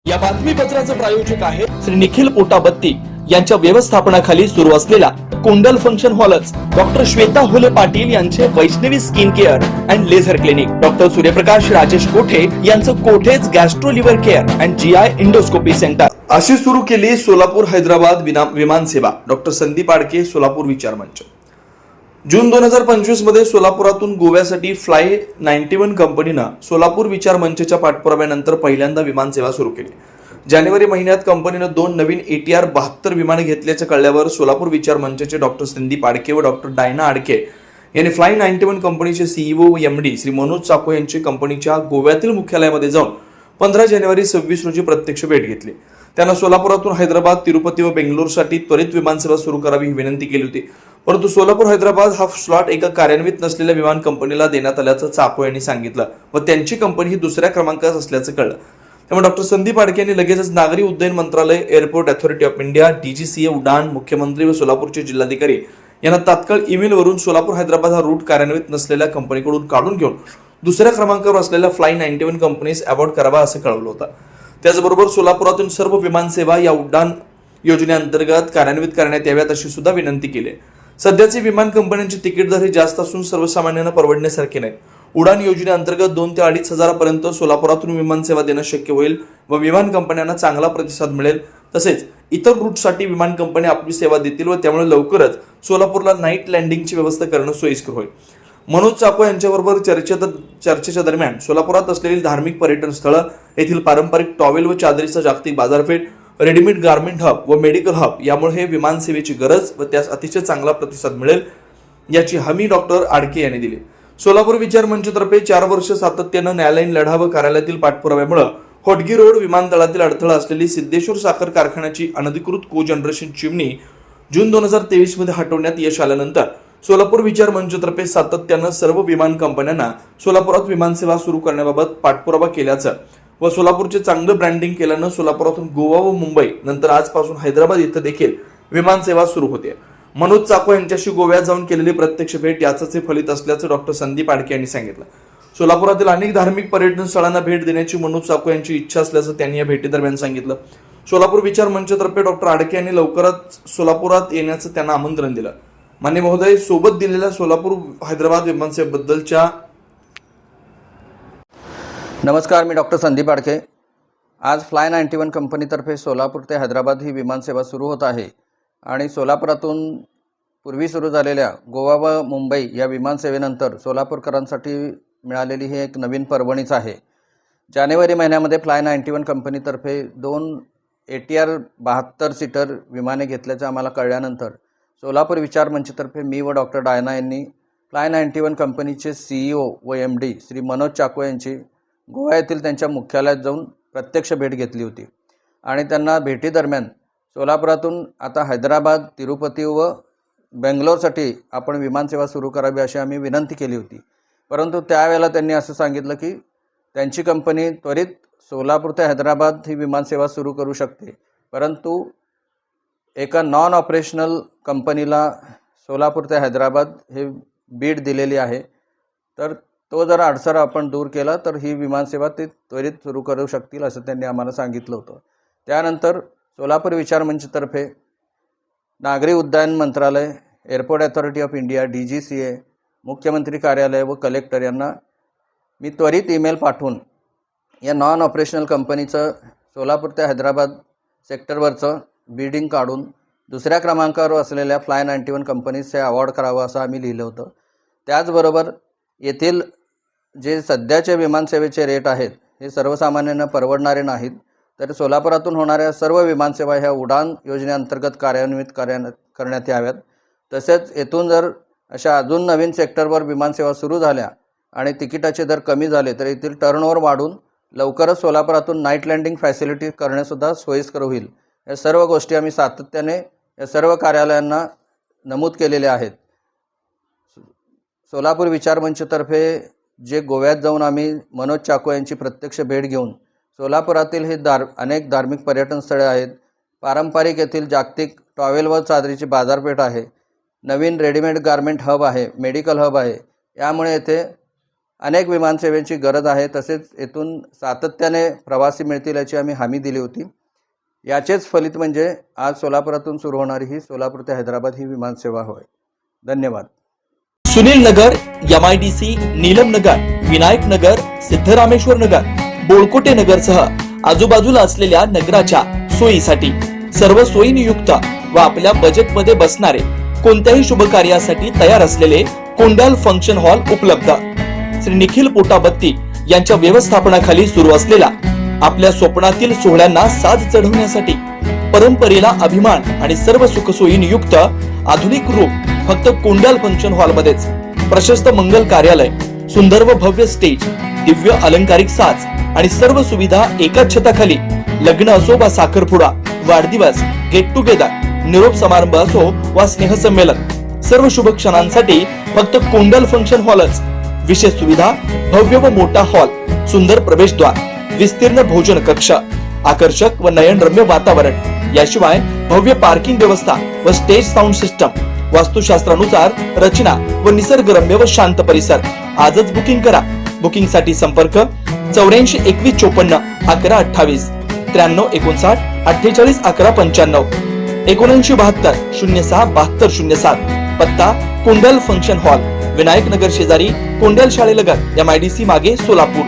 या बातमीपत्राचे प्रायोजक आहे श्री निखिल पोटाबत्ती यांच्या व्यवस्थापनाखाली सुरू असलेला कुंडल फंक्शन हॉलच डॉक्टर श्वेता होले पाटील यांचे Vaishnavi skin care and laser clinic, doctor Suryaprakash Rajesh Kothe यांचं Kothe's gastro liver care and GI endoscopy centre अशी सुरू केली सोलापूर हैदराबाद विमान सेवा। डॉक्टर संदीप आडके, सोलापूर विचार मंच। जून 2025 मध्ये सोलापुरातून गोव्यासाठी फ्लाय 91 कंपनीनं सोलापूर विचार मंचच्या पाठपुराव्यानंतर पहिल्यांदा विमान सेवा सुरू केली। जानेवारी महिन्यात कंपनीनं 2 नवीन ATR 72 विमाने घेतल्याचं कळल्यावर सोलापूर विचार मंचचे डॉक्टर संदीप आडके व डॉक्टर डायना आडके यांनी फ्लाय 91 कंपनीचे CEO व MD श्री मनोज चाको यांची कंपनीच्या गोव्यातील मुख्यालयामध्ये जाऊन 15 जानेवारी 26 रोजी प्रत्यक्ष भेट घेतली। त्यांना सोलापुरातून हैदराबाद, तिरुपती व बेंगलोरसाठी त्वरित विमानसेवा सुरू करावी ही विनंती केली होती, परंतु सोलापूर हैदराबाद हा स्लॉट एका कार्यान्वित नसलेल्या विमान कंपनीला देण्यात आल्याचं चाको यांनी सांगितलं व त्यांची कंपनी ही दुसऱ्या क्रमांकावर असल्याचं कळलं। त्यामुळे डॉक्टर संदीप आडके यांनी लगेचच नागरी उड्डयन मंत्रालय, airport authority of India, DGCA, उडान, मुख्यमंत्री व सोलापूरचे जिल्हाधिकारी यांना तात्काळ ईमेल वरून सोलापूर हैदराबाद हा रूट कार्यान्वित नसलेल्या कंपनीकडून काढून घेऊन दुसऱ्या क्रमांकावर असलेल्या फ्लाय 91 कंपनीस अवॉर्ड करावा असं कळवलं होतं। त्याचबरोबर सोलापुरातून सर्व विमानसेवा या उड्डाण योजनेअंतर्गत कार्यान्वित करण्यात याव्यात अशी सुद्धा विनंती केली। सध्याचे विमान कंपन्यांचे तिकीट दर हे जास्त असून सर्वसामान्यांना परवडण्यासारखे नाहीत। उडान योजनेअंतर्गत 2 ते 2.5 हजारापर्यंत सोलापुरातून विमानसेवा देणं शक्य होईल व विमान कंपन्यांना चांगला प्रतिसाद मिळेल। तसेच इतर रूटसाठी विमान कंपन्या आपली सेवा देतील व त्यामुळे लवकरच सोलापूरला नाईट लँडिंगची व्यवस्था करणं सोयीस्कर होईल। मनोज चाको यांच्याबरोबर चर्चेच्या दरम्यान सोलापुरात असलेली धार्मिक पर्यटन स्थळं, येथील पारंपरिक टॉवेल व चादरीचा जागतिक बाजारपेठ, रेडीमेड गारमेंट हब व मेडिकल हब यामुळे हे विमान सेवेची गरज व त्यास अतिशय चांगला प्रतिसाद मिळेल याची हमी डॉक्टर आडके यांनी दिली। सोलापूर विचार मंचतर्फे 4 वर्ष सातत्यानं न्यायालयीन लढा व कार्यालयातील पाठपुराव्यामुळे होटगी रोड विमानतळातील अडथळा असलेली सिद्धेश्वर साखर कारखान्याची अनधिकृत कोजनरेशन चिमणी जून 2023 मध्ये हटवण्यात यश आल्यानंतर सोलापूर विचार मंचतर्फे सातत्यानं सर्व विमान कंपन्यांना सोलापुरात विमानसेवा सुरू करण्याबाबत पाठपुरावा केल्याचं व सोलापूरचे चांगलं ब्रँडिंग केल्यानं सोलापुरातून गोवा व मुंबई नंतर आजपासून हैदराबाद इथं देखील विमानसेवा सुरू होते। मनोज चाको यांच्याशी गोव्यात जाऊन केलेली प्रत्यक्ष भेट याचंच फलित असल्याचं डॉक्टर संदीप आडके यांनी सांगितलं। सोलापुरातील अनेक धार्मिक पर्यटन स्थळांना भेट देण्याची मनोज चाको यांची इच्छा असल्याचं त्यांनी या भेटीदरम्यान सांगितलं। सोलापूर विचार मंचतर्फे डॉक्टर आडके यांनी लवकरच सोलापुरात येण्याचं त्यांना आमंत्रण दिलं। मान्य महोदय, सोबत दिलेल्या सोलापूर हैदराबाद विमानसेवेबद्दलच्या नमस्कार, मी डॉक्टर संदीप आडके। आज फ्लाय 91 कंपनीतर्फे सोलापूर ते हैदराबाद ही विमानसेवा सुरू होत आहे आणि सोलापुरातून पूर्वी सुरू झालेल्या गोवा व मुंबई या विमानसेवेनंतर सोलापूरकरांसाठी मिळालेली ही एक नवीन पर्वणीच आहे। जानेवारी महिन्यामध्ये फ्लाय 91 कंपनीतर्फे 2 ATR 72 सीटर विमाने घेतल्याचे आम्हाला कळल्यानंतर सोलापूर विचार मंचतर्फे मी व डॉक्टर डायना यांनी फ्लाय 91 कंपनीचे CEO व MD श्री मनोज चाको यांची गोवा येथील त्यांच्या मुख्यालयात जाऊन प्रत्यक्ष भेट घेतली होती आणि त्यांना भेटीदरम्यान सोलापुरातून आता हैदराबाद, तिरुपती व बेंगलोरसाठी आपण विमानसेवा सुरू करावी अशी आम्ही विनंती केली होती, परंतु त्यावेळेला त्यांनी असं सांगितलं की त्यांची कंपनी त्वरित सोलापूर ते हैदराबाद ही विमानसेवा सुरू करू शकते, परंतु एका नॉन ऑपरेशनल कंपनीला सोलापूर ते हैदराबाद हे बीड दिलेली आहे, तर तो जर अडसर आपण दूर केला तर ही विमानसेवा ते त्वरित सुरू करू शकतील असं त्यांनी आम्हाला सांगितलं होतं। त्यानंतर सोलापूर विचार मंचतर्फे नागरी उड्डयन मंत्रालय, airport authority of India, DGCA, मुख्यमंत्री कार्यालय व कलेक्टर यांना मी त्वरित ईमेल पाठवून या नॉन ऑपरेशनल कंपनीचं सोलापूर ते हैदराबाद सेक्टरवरचं बिडिंग काढून दुसऱ्या क्रमांकावर असलेल्या फ्लाय 91 कंपनीचे अवॉर्ड करावं असं आम्ही लिहिलं होतं। त्याचबरोबर येथील जे सध्याचे विमानसेवेचे रेट आहेत हे सर्वसामान्यांना परवडणारे नाहीत, तर सोलापुरातून होणाऱ्या सर्व विमानसेवा ह्या उडान योजनेअंतर्गत कार्यान्वित करण्यात याव्यात। तसेच येथून जर अशा अजून नवीन सेक्टरवर विमानसेवा सुरू झाल्या आणि तिकिटाचे दर कमी झाले तर येथील टर्नओव्हर वाढून लवकरच सोलापुरातून नाईट लँडिंग फॅसिलिटी करणेसुद्धा सोयीस्कर होईल। या सर्व गोष्टी आम्ही सातत्याने या सर्व कार्यालयांना नमूद केलेल्या आहेत। सोलापूर विचार मंचतर्फे जे गोव्यात जाऊन आम्ही मनोज चाको यांची प्रत्यक्ष भेट घेऊन सोलापुरातील हे अनेक धार्मिक पर्यटन स्थळे आहेत, पारंपरिक येथील जागतिक टॉवेल व चादरीची बाजारपेठ आहे, नवीन रेडीमेड गारमेंट हब आहे, मेडिकल हब आहे, यामुळे येथे अनेक विमानसेवेची गरज आहे, तसेच येथून सातत्याने प्रवासी मिळतील याची आम्ही हमी दिली होती. याचेच फलित म्हणजे आज सोलापुरातून सुरू होणारी ही सोलापूर ते हैदराबाद ही विमानसेवा होय. धन्यवाद. सुनील नगर, MIDC, नीलम नगर, विनायक नगर, सिद्धरामेश्वर नगर, बोळकोटे नगर सह आजूबाजूला असलेल्या नगराच्या सोयीसाठी सर्व सोयीनियुक्त व आपल्या बजेटमध्ये बसणारे कोणत्याही शुभ कार्यासाठी तयार असलेले कोंडाल फंक्शन हॉल उपलब्ध. श्री निखिल पोटाबत्ती यांच्या व्यवस्थापनाखाली सुरू असलेला आपल्या स्वप्नातील सोहळ्यांना साज चढवण्यासाठी परंपरेला अभिमान आणि सर्व सुखसोयी युक्त आधुनिक रूप फक्त कोंडाल फंक्शन हॉल मध्येच. प्रशस्त मंगल कार्यालय, सुंदर व भव्य स्टेज, दिव्य अलंकारिक साज आणि सर्व सुविधा एकाच छताखाली. लग्न असो वा साखरपुडा, वाढदिवस, गेट टुगेदर, निरोप समारंभ असो वा स्नेहसंमेलन, सर्व शुभ क्षणांसाठी फक्त कोंडाल फंक्शन हॉलच. विशेष सुविधा, भव्य व मोठा हॉल, सुंदर प्रवेशद्वार, विस्तीर्ण भोजन कक्ष, आकर्षक व नयनरम्य वातावरण, याशिवाय भव्य पार्किंग व्यवस्था व स्टेज साऊंड सिस्टम, वास्तुशास्त्रानुसार रचना व निसर्गरम्य व शांत परिसर. आजच बुकिंग करा. बुकिंग साठी संपर्क 84 21 54 11 28 93 59 48 11 95 79 72 06 72 07. पत्ता कोंडाल फंक्शन हॉल, विनायक नगर शेजारी, कोंडाल शाळेलगत, MIDC मागे, सोलापूर.